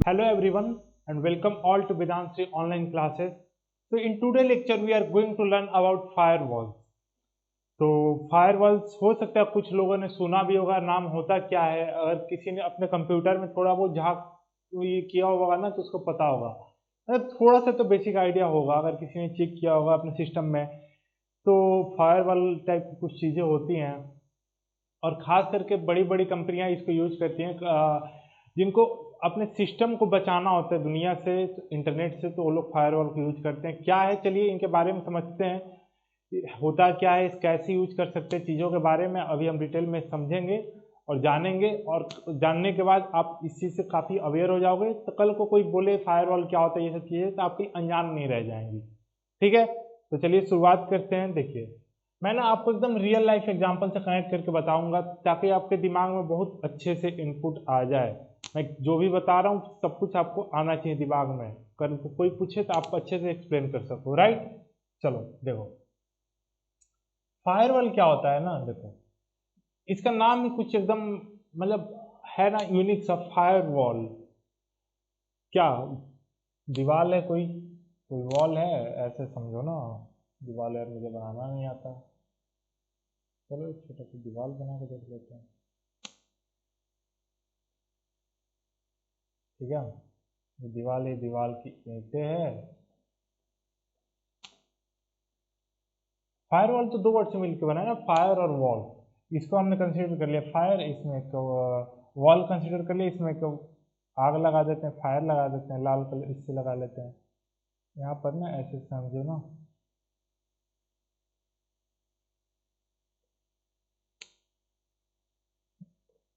Hello everyone and welcome all to Vedansri online classes. So in today's lecture we are going to learn about firewalls. तो firewalls हो सकता है कुछ लोगों ने सुना भी होगा, नाम होता क्या है। अगर किसी ने अपने कंप्यूटर में थोड़ा बहुत झांक ये किया होगा ना तो उसको पता होगा, मतलब थोड़ा सा तो बेसिक आइडिया होगा अगर किसी ने चेक किया होगा अपने सिस्टम में। तो फायरवॉल टाइप की कुछ चीज़ें होती हैं और ख़ास करके बड़ी बड़ी कंपनियां इसको यूज करती हैं, जिनको अपने सिस्टम को बचाना होता है दुनिया से, इंटरनेट से, तो वो लोग फायरवॉल को यूज करते हैं। क्या है, चलिए इनके बारे में समझते हैं, होता क्या है, कैसे यूज कर सकते हैं, चीज़ों के बारे में अभी हम डिटेल में समझेंगे और जानेंगे। और जानने के बाद आप इस चीज़ से काफ़ी अवेयर हो जाओगे, तो कल को कोई बोले फायरवॉल क्या होता है, ये सब चीज़ें तो आपकी अनजान नहीं रह जाएंगी। ठीक है, तो चलिए शुरुआत करते हैं। देखिए, मैं ना आपको एकदम रियल लाइफ एग्जांपल से कनेक्ट करके बताऊंगा ताकि आपके दिमाग में बहुत अच्छे से इनपुट आ जाए। मैं जो भी बता रहा हूँ सब कुछ आपको आना चाहिए दिमाग में, कर कोई पूछे तो आप अच्छे से एक्सप्लेन कर सको। राइट, चलो देखो फायरवॉल क्या होता है ना। देखो इसका नाम ही कुछ एकदम मतलब है ना, यूनिक सा। फायरवॉल क्या दीवार है, कोई कोई वॉल है ऐसे समझो ना। दीवार यार मुझे बनाना नहीं आता, चलो एक छोटा सा दीवार बना के देख लेते हैं। ठीक है, ये दीवार की ईंटें है। फायरवॉल तो दो वर्ड से मिलकर बना है ना, फायर और वॉल। इसको हमने कंसीडर कर लिया फायर, इसमें एक वॉल कंसीडर कर लिया, इसमें एक आग लगा देते हैं, फायर लगा देते हैं, लाल कलर इससे लगा लेते हैं। यहाँ पर ना ऐसे समझो ना,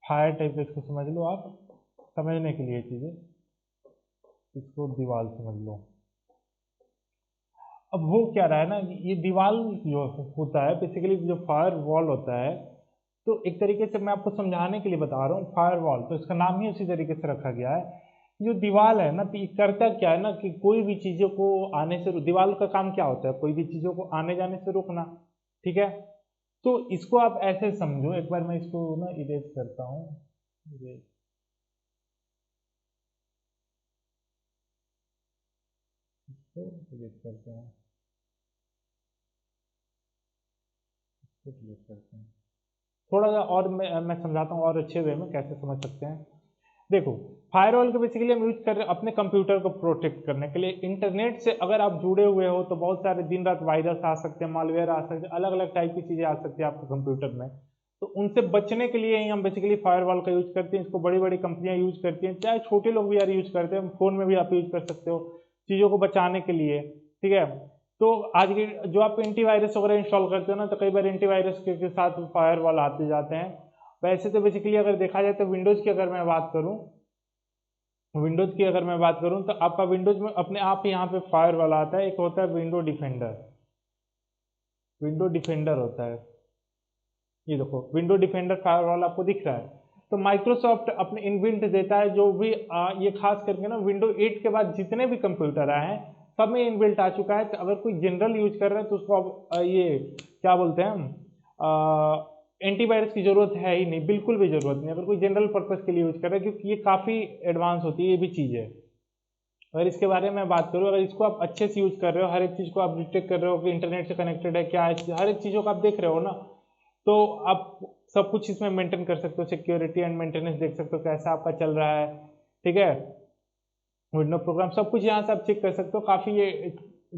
फायर टाइप इसको समझ लो आप, समझने के लिए चीज़ें, इसको दीवार समझ लो। अब हो क्या रहा है ना, ये दीवार जो होता है बेसिकली, जो फायर वॉल होता है, तो एक तरीके से मैं आपको समझाने के लिए बता रहा हूँ। फायर वॉल तो इसका नाम ही उसी तरीके से रखा गया है। जो दीवार है ना, तो ये करता क्या है ना कि कोई भी चीज़ों को आने से, दीवार का काम क्या होता है, कोई भी चीज़ों को आने जाने से रोकना। ठीक है, तो इसको आप ऐसे समझो, एक बार मैं इसको ना इरेज करता हूँ। इरेज, इसको डिलीट करते हैं, इसको डिलीट करते हैं। थोड़ा सा और मैं समझाता हूँ और अच्छे वे में कैसे समझ सकते हैं। देखो, फायरवॉल को बेसिकली हम यूज कर रहे हैं अपने कंप्यूटर को प्रोटेक्ट करने के लिए। इंटरनेट से अगर आप जुड़े हुए हो तो बहुत सारे दिन रात वायरस आ सकते हैं, मालवेयर आ सकते हैं, अलग अलग टाइप की चीज़ें आ सकती है आपके कंप्यूटर में। तो उनसे बचने के लिए ही हम बेसिकली फायरवॉल का यूज करते हैं। इसको बड़ी बड़ी कंपनियां यूज करती हैं, चाहे छोटे लोग भी यार यूज करते हैं, फ़ोन में भी आप यूज कर सकते हो चीज़ों को बचाने के लिए। ठीक है, तो आज के जो आप एंटीवायरस वगैरह इंस्टॉल करते हो ना, तो कई बार एंटीवायरस के साथ फायरवॉल आते जाते हैं। वैसे तो बेसिकली अगर देखा जाए तो विंडोज़ की अगर मैं बात करूं, तो आपका विंडोज में अपने आप ही यहाँ पे फायर वाला आता है। एक होता है विंडो डिफेंडर, होता है। ये देखो विंडो डिफेंडर फायर वाला आपको दिख रहा है। तो माइक्रोसॉफ्ट अपने इनबिल्ट देता है, जो भी ये खास करके ना विंडो 8 के बाद जितने भी कंप्यूटर आए हैं सब में इनबिल्ट आ चुका है। तो अगर कोई जनरल यूज कर रहा है तो उसको अब ये क्या बोलते हैं हम, एंटीवायरस की जरूरत है ही नहीं, बिल्कुल भी जरूरत नहीं, अगर कोई जनरल पर्पज के लिए यूज कर रहा है, क्योंकि ये काफ़ी एडवांस होती है ये भी चीज़ है। अगर इसके बारे में बात करूँ, अगर इसको आप अच्छे से यूज कर रहे हो, हर एक चीज़ को आप डिटेक्ट कर रहे हो कि इंटरनेट से कनेक्टेड है क्या है, हर एक चीज़ों को आप देख रहे हो ना, तो आप सब कुछ इसमें मेंटेन कर सकते हो, सिक्योरिटी एंड मेंटेनेंस देख सकते हो कैसा आपका चल रहा है। ठीक है, विंडो प्रोग्राम सब कुछ यहाँ से आप चेक कर सकते हो। काफ़ी ये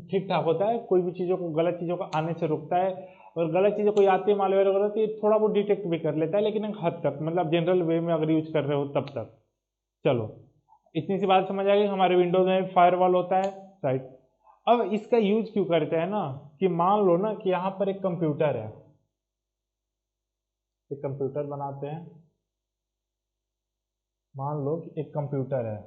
ठीक ठाक होता है, कोई भी चीज़ों को, गलत चीज़ों को आने से रोकता है। और गलत चीज़ें कोई आती है मालवेयर वगैरह तो ये थोड़ा बहुत डिटेक्ट भी कर लेता है, लेकिन एक हद तक, मतलब जनरल वे में अगर यूज कर रहे हो तब तक। चलो, इतनी सी बात समझ आ गई, हमारे विंडोज में फायरवॉल होता है। राइट, अब इसका यूज क्यों करते हैं ना, कि मान लो ना कि यहाँ पर एक कंप्यूटर है, एक कंप्यूटर बनाते हैं, मान लो कि एक कंप्यूटर है,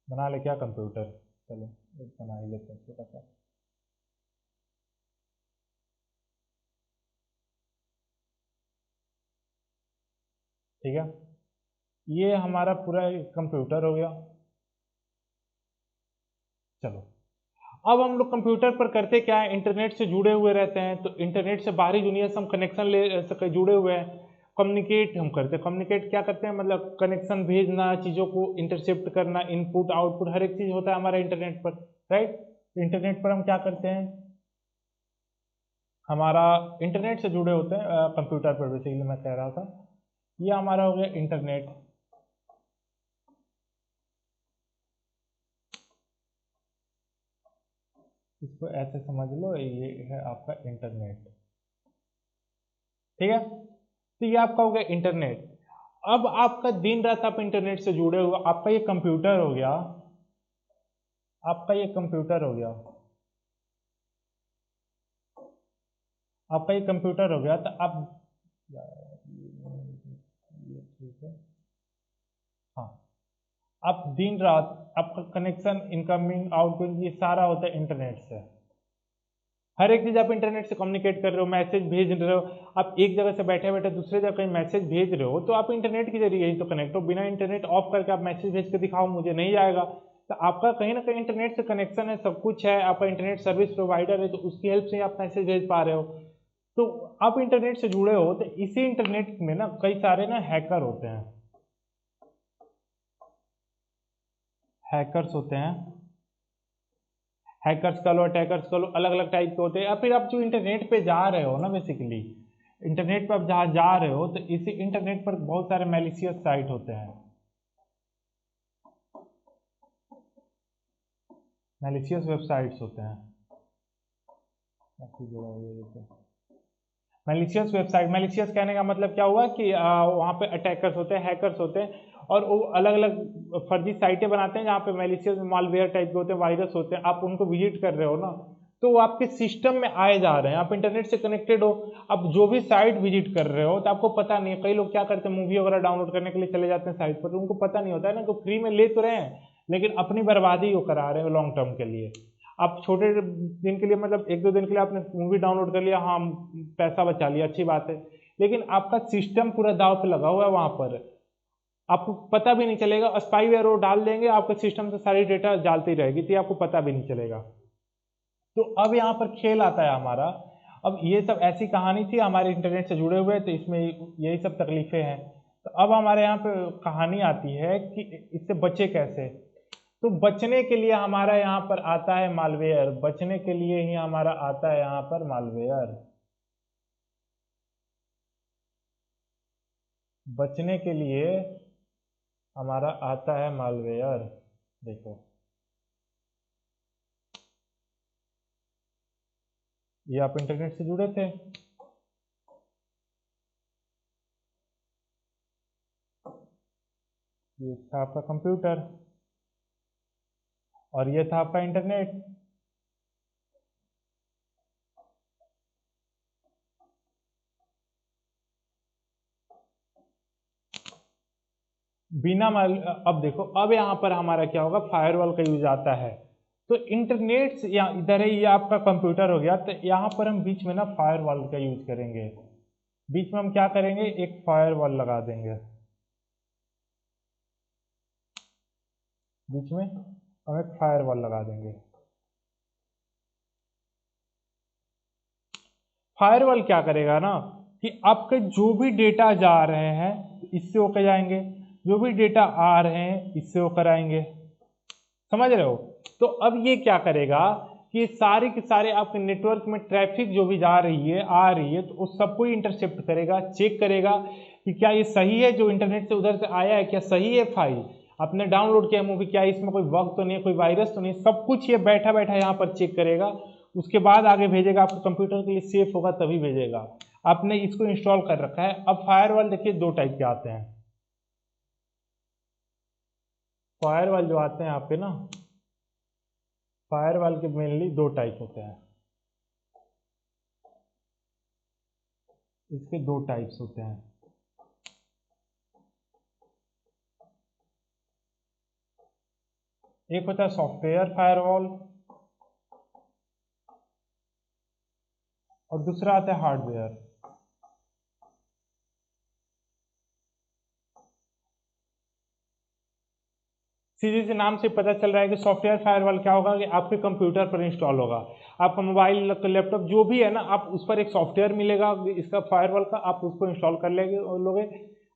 बना ले क्या कंप्यूटर, चलो एक बना ही लेते हैं छोटा सा। ठीक है, ये हमारा पूरा कंप्यूटर हो गया। चलो, अब हम लोग कंप्यूटर पर करते क्या है, इंटरनेट से जुड़े हुए रहते हैं, तो इंटरनेट से बाहरी दुनिया से हम कनेक्शन ले सके, जुड़े हुए हैं। कम्युनिकेट हम करते हैं। कम्युनिकेट क्या करते हैं, मतलब कनेक्शन भेजना, चीज़ों को इंटरसेप्ट करना, इनपुट आउटपुट हर एक चीज़ होता है हमारा इंटरनेट पर, राइट। इंटरनेट पर हम क्या करते हैं, हमारा इंटरनेट से जुड़े होते हैं कंप्यूटर पर, बेसिकली मैं कह रहा था। ये हमारा हो गया इंटरनेट, इसको ऐसे समझ लो, ये है आपका इंटरनेट, ठीक है। तो ये आपका हो गया इंटरनेट। अब आपका दिन रात आप इंटरनेट से जुड़े हुए, आपका ये कंप्यूटर हो गया, आपका ये कंप्यूटर हो गया, आपका ये कंप्यूटर हो गया। तो आप ठीक है, हाँ, आप दिन रात आपका कनेक्शन इनकमिंग आउटगोइंग ये सारा होता है इंटरनेट से। हर एक चीज आप इंटरनेट से कम्युनिकेट कर रहे हो, मैसेज भेज रहे हो। आप एक जगह से बैठे बैठे दूसरे जगह कहीं मैसेज भेज रहे हो, तो आप इंटरनेट के जरिए ही तो कनेक्ट हो। बिना इंटरनेट ऑफ करके आप मैसेज भेज के दिखाओ मुझे, नहीं जाएगा। तो आपका कहीं ना कहीं इंटरनेट से कनेक्शन है, सब कुछ है, आपका इंटरनेट सर्विस प्रोवाइडर है, तो उसकी हेल्प से आप मैसेज भेज पा रहे हो। तो आप इंटरनेट से जुड़े हो, तो इसी इंटरनेट में ना कई सारे ना हैकर होते हैं, हैकर्स होते हैं, हैकर्स का लो, अटैकर्स का लो, अलग अलग टाइप के होते हैं। या फिर आप जो इंटरनेट पे जा रहे हो ना, बेसिकली इंटरनेट पे आप जहाँ जा रहे हो, तो इसी इंटरनेट पर बहुत सारे मैलिशियस साइट होते हैं, मैलिशियस वेबसाइट्स होते हैं। मैलिशियस वेबसाइट, मैलिशियस कहने का मतलब क्या हुआ कि वहाँ पे अटैकर्स होते हैं, हैकर्स होते हैं, और वो अलग अलग फर्जी साइटें बनाते हैं जहाँ पे मैलिशियस मालवेयर टाइप के होते हैं, वायरस होते हैं। आप उनको विजिट कर रहे हो ना, तो वो आपके सिस्टम में आए जा रहे हैं, आप इंटरनेट से कनेक्टेड हो। अब जो भी साइट विजिट कर रहे हो, तो आपको पता नहीं है, कई लोग क्या करते हैं, मूवी वगैरह डाउनलोड करने के लिए चले जाते हैं साइट पर, तो उनको पता नहीं होता है ना, तो फ्री में ले तो रहे हैं, लेकिन अपनी बर्बादी वो करा रहे हो लॉन्ग टर्म के लिए। आप छोटे दिन के लिए, मतलब एक दो दिन के लिए आपने मूवी डाउनलोड कर लिया, हाँ पैसा बचा लिया, अच्छी बात है, लेकिन आपका सिस्टम पूरा दाव पे लगा हुआ है वहां पर, आपको पता भी नहीं चलेगा। स्पाईवेयर वो डाल देंगे, आपके सिस्टम से सारी डेटा जाती रहेगी, तो आपको पता भी नहीं चलेगा। तो अब यहाँ पर खेल आता है हमारा। अब ये सब ऐसी कहानी थी, हमारे इंटरनेट से जुड़े हुए, तो इसमें यही सब तकलीफें हैं। तो अब हमारे यहाँ पे कहानी आती है कि इससे बचे कैसे। तो बचने के लिए हमारा यहाँ पर आता है मालवेयर, बचने के लिए ही हमारा आता है यहाँ पर मालवेयर, बचने के लिए हमारा आता है मालवेयर। देखो, ये आप इंटरनेट से जुड़े थे, ये था आपका कंप्यूटर, और ये था आपका इंटरनेट। बिना माल, अब देखो, अब यहाँ पर हमारा क्या होगा, फायरवॉल का यूज आता है। तो इंटरनेट से या इधर है, ये आपका कंप्यूटर हो गया, तो यहाँ पर हम बीच में ना फायरवॉल का यूज करेंगे। बीच में हम क्या करेंगे, एक फायरवॉल लगा देंगे, बीच में हम एक फायरवॉल लगा देंगे। फायरवॉल क्या करेगा ना, कि आपके जो भी डेटा जा रहे हैं इससे होकर जाएंगे, जो भी डेटा आ रहे हैं इससे होकर आएंगे, समझ रहे हो। तो अब ये क्या करेगा कि सारे के सारे आपके नेटवर्क में ट्रैफिक जो भी जा रही है आ रही है, तो उस सबको इंटरसेप्ट करेगा, चेक करेगा कि क्या ये सही है, जो इंटरनेट से उधर से आया है क्या सही है, फाइल आपने डाउनलोड किया मूवी, क्या इसमें कोई बग तो नहीं है, कोई वायरस तो नहीं, सब कुछ ये बैठा बैठा यहाँ पर चेक करेगा। उसके बाद आगे भेजेगा, आपके कंप्यूटर के लिए सेफ होगा तभी भेजेगा। आपने इसको इंस्टॉल कर रखा है। अब फायरवॉल देखिए दो टाइप के आते हैं, फायरवॉल जो आते हैं आपके ना, फायरवॉल के मेनली दो टाइप होते हैं, इसके दो टाइप्स होते हैं। एक होता है सॉफ्टवेयर फायरवॉल, और दूसरा आता है हार्डवेयर। सीधे से नाम से पता चल रहा है कि सॉफ्टवेयर फायरवॉल क्या होगा कि आपके कंप्यूटर पर इंस्टॉल होगा, आपका मोबाइल लैपटॉप जो भी है ना, आप उस पर एक सॉफ्टवेयर मिलेगा इसका फायरवॉल का, आप उसको इंस्टॉल कर लोगे,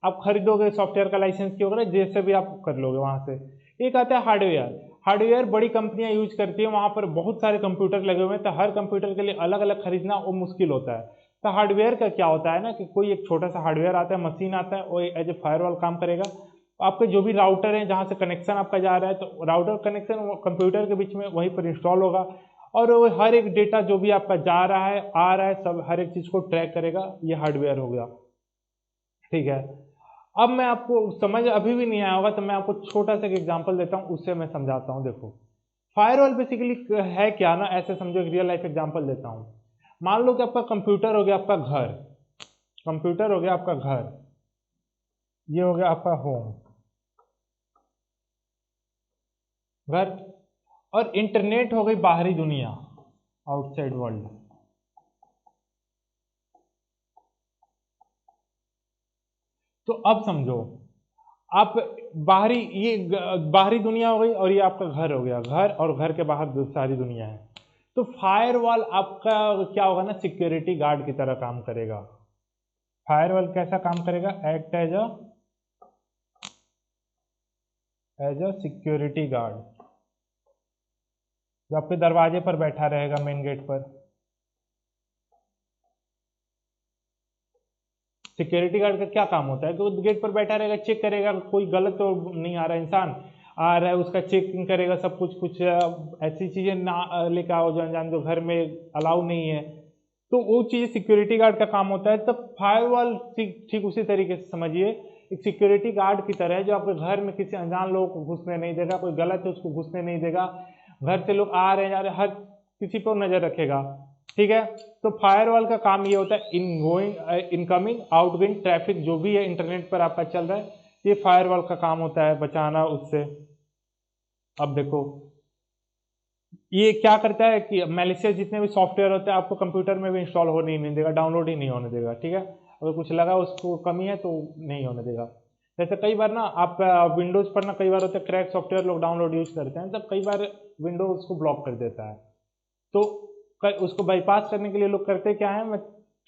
आप खरीदोगे सॉफ्टवेयर का लाइसेंस की वगैरह जैसे भी आप कर लोगे वहाँ से। एक आता है हार्डवेयर। हार्डवेयर बड़ी कंपनियां यूज करती है, वहाँ पर बहुत सारे कंप्यूटर लगे हुए हैं, तो हर कंप्यूटर के लिए अलग अलग खरीदना वो मुश्किल होता है। तो हार्डवेयर का क्या होता है ना कि कोई एक छोटा सा हार्डवेयर आता है, मशीन आता है, वो एज ए फायरवॉल काम करेगा। आपके जो भी राउटर है जहाँ से कनेक्शन आपका जा रहा है, तो राउटर कनेक्शन कंप्यूटर के बीच में वहीं पर इंस्टॉल होगा, और वो हर एक डेटा जो भी आपका जा रहा है आ रहा है सब हर एक चीज़ को ट्रैक करेगा। ये हार्डवेयर हो गया, ठीक है। अब मैं आपको समझ अभी भी नहीं आया होगा तो मैं आपको छोटा सा एक एग्जांपल देता हूँ, उससे मैं समझाता हूँ। देखो फायरवॉल बेसिकली है क्या ना, ऐसे समझो, एक रियल लाइफ एग्जांपल देता हूँ। मान लो कि आपका कंप्यूटर हो गया आपका घर, कंप्यूटर हो गया आपका घर, ये हो गया आपका होम घर, और इंटरनेट हो गई बाहरी दुनिया, आउटसाइड वर्ल्ड। तो अब समझो आप बाहरी दुनिया हो गई, और ये आपका घर हो गया, घर और घर के बाहर सारी दुनिया है। तो फायरवॉल आपका क्या होगा ना, सिक्योरिटी गार्ड की तरह काम करेगा। फायरवॉल कैसा काम करेगा, act as a security guard, जो आपके दरवाजे पर बैठा रहेगा, मेन गेट पर। सिक्योरिटी गार्ड का क्या काम होता है कि वो गेट पर बैठा रहेगा, चेक करेगा कोई गलत तो नहीं आ रहा है, इंसान आ रहा है उसका चेकिंग करेगा सब कुछ, कुछ ऐसी चीजें ना लेकर आओ जो अनजान जो घर में अलाउ नहीं है, तो वो चीज सिक्योरिटी गार्ड का काम होता है। तब फायरवॉल ठीक उसी तरीके से समझिए, एक सिक्योरिटी गार्ड की तरह है जो आपके घर में किसी अनजान लोगों को घुसने नहीं देगा, कोई गलत है उसको घुसने नहीं देगा, घर से लोग आ रहे हैं जा रहे हैं हर किसी पर नजर रखेगा, ठीक है। तो फायरवॉल का काम ये होता है इनकमिंग आउटगोइंग ट्रैफिक जो भी है इंटरनेट पर आपका चल रहा है, ये फायरवॉल का काम होता है बचाना उससे। अब देखो ये क्या करता है कि मैलिशियस जितने भी सॉफ्टवेयर होते हैं आपको कंप्यूटर में भी इंस्टॉल होने ही नहीं देगा, डाउनलोड ही नहीं होने देगा, ठीक है। अगर कुछ लगा उसको कमी है तो नहीं होने देगा। जैसे कई बार ना आप विंडोज पर ना कई बार होता है क्रैक सॉफ्टवेयर लोग डाउनलोड यूज करते हैं, तब कई बार विंडोज उसको ब्लॉक कर देता है। तो उसको बाईपास करने के लिए लोग करते क्या है, मैं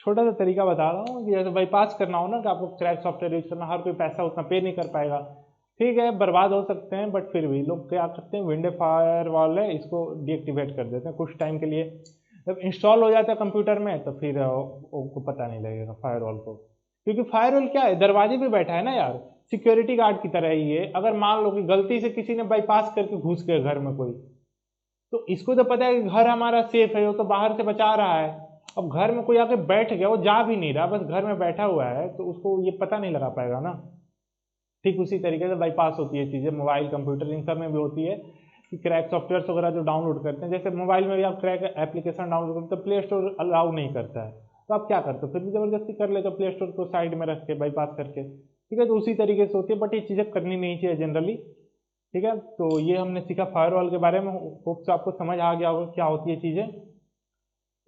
छोटा सा तरीका बता रहा हूँ कि जैसे बाईपास करना हो ना कि आपको क्रैक सॉफ्टवेयर यूज करना, हर कोई पैसा उतना पे नहीं कर पाएगा, ठीक है, बर्बाद हो सकते हैं, बट फिर भी लोग क्या करते हैं, विंडो फायर वॉल है इसको डीएक्टिवेट कर देते हैं कुछ टाइम के लिए। जब इंस्टॉल हो जाता है कंप्यूटर में तो फिर उनको पता नहीं लगेगा फायरवॉल को, क्योंकि फायरवॉल क्या है, दरवाजे पे बैठा है ना यार, सिक्योरिटी गार्ड की तरह ही है। अगर मान लो कि गलती से किसी ने बाईपास करके घुस गए घर में कोई, तो इसको तो पता है कि घर हमारा सेफ है, वो तो बाहर से बचा रहा है। अब घर में कोई आके बैठ गया, वो जा भी नहीं रहा, बस घर में बैठा हुआ है, तो उसको ये पता नहीं लगा पाएगा ना। ठीक उसी तरीके से बाईपास होती है चीज़ें, मोबाइल कंप्यूटर इन सब में भी होती है कि क्रैक सॉफ्टवेयर वगैरह जो डाउनलोड करते हैं, जैसे मोबाइल में भी आप क्रैक एप्लीकेशन डाउनलोड करते हो, प्ले स्टोर अलाउ नहीं करता है, तो आप क्या करते हो, फिर भी जबरदस्ती कर लेते हो प्ले स्टोर को साइड में रख के बाईपास करके, ठीक है। तो उसी तरीके से होती है, बट ये चीज़ें करनी नहीं चाहिए जनरली, ठीक है। तो ये हमने सीखा फायरवॉल के बारे में, होप से आपको समझ आ गया होगा क्या होती है चीज़ें।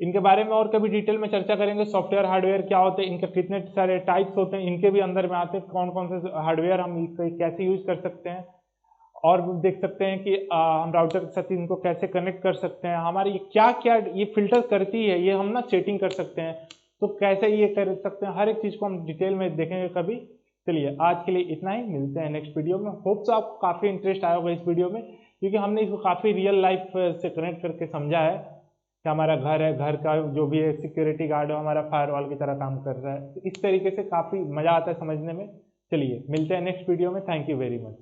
इनके बारे में और कभी डिटेल में चर्चा करेंगे, सॉफ्टवेयर हार्डवेयर क्या होते हैं, इनके कितने सारे टाइप्स होते हैं, इनके भी अंदर में आते हैं कौन कौन से हार्डवेयर हम कैसे यूज कर सकते हैं, और देख सकते हैं कि हम राउटर के साथ इनको कैसे कनेक्ट कर सकते हैं, हमारी ये क्या क्या ये फिल्टर करती है, ये हम ना सेटिंग कर सकते हैं, तो कैसे ये कर सकते हैं, हर एक चीज़ को हम डिटेल में देखेंगे कभी। चलिए आज के लिए इतना ही, मिलते हैं नेक्स्ट वीडियो में। होप सो आपको काफ़ी इंटरेस्ट आया होगा इस वीडियो में, क्योंकि हमने इसको काफ़ी रियल लाइफ से कनेक्ट करके समझा है कि हमारा घर है, घर का जो भी है सिक्योरिटी गार्ड है हमारा फायरवॉल की तरह काम कर रहा है, तो इस तरीके से काफ़ी मज़ा आता है समझने में। चलिए मिलते हैं नेक्स्ट वीडियो में, थैंक यू वेरी मच।